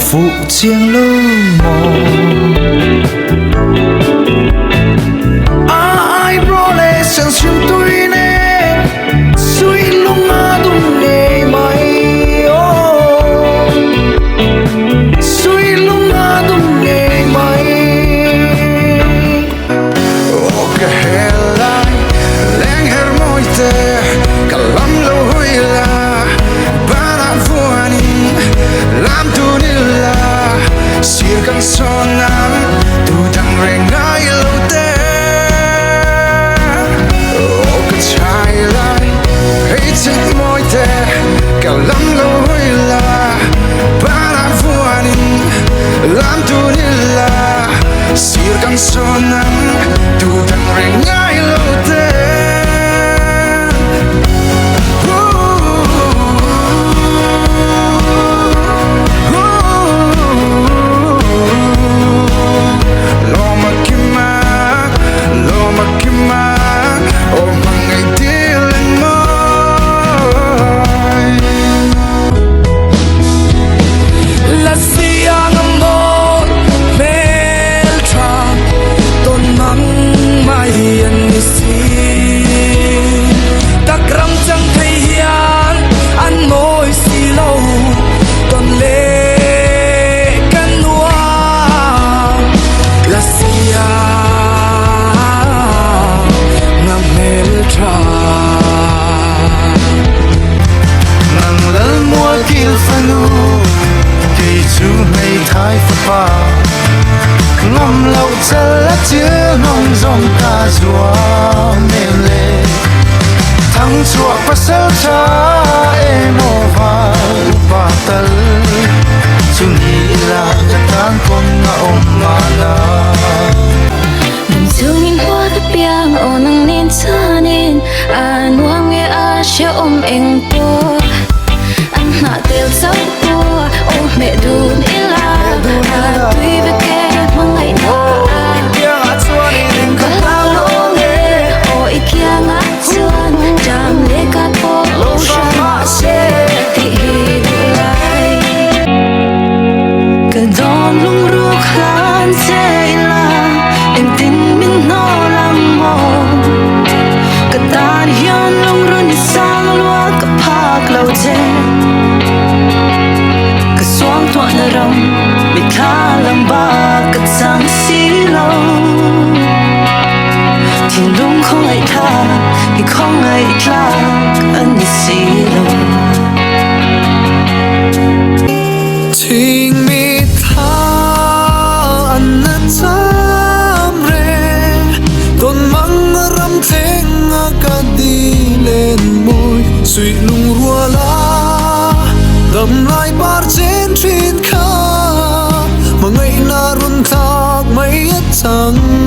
phụ chiêng lơ mò ai bro lê sang chim tôi nè suy lung ma tung nề mày suy lung ma tung nề mày cái hè lại leng her môi tê cả lắm lâu huy là ba đã vua ni làm tu ni là xia căng son nắng tu thằng rèn ngay lâu tê cái trái lại hãy chết môi tê cả lắm lâu huy là ba đã vua ni làm tu ni là xia căng son nắng tu thằng rèn ngay lâu tê thái phá ngâm lâu chân lá chứa nông dòng ca rùa mềm lệ thắng chuộc và sâu cha em mô và bà tật chú nghĩ là cái tan con ngậu mà là đừng thương nhìn hoa thấp biang ô nâng nên xa nên nuông nghe chia ôm em po anh hạ tiêu sắp po ô mẹ đùn ila tuy về kẻ mang ngày nào có lao lô nghe ôi kia ngã chuan chẳng lẽ cả po lô xa thì đủ lại cái đón lung ruột khăn dây là em tin mình nó làm mộng cái ta hiền lung run đi sang lúa cái phạc lâu trên cái xoang thoa nở rong bị khá làm ba cái sáng xí lâu thì lung không ai tha thì không ai tha anh đi xí lâu tình mi tha anh nát chăm re tôn mang ram theng cả đi lên môi suy lung rùa la đầm lại bar trên trên khá mà ngày na run thác mấy chẳng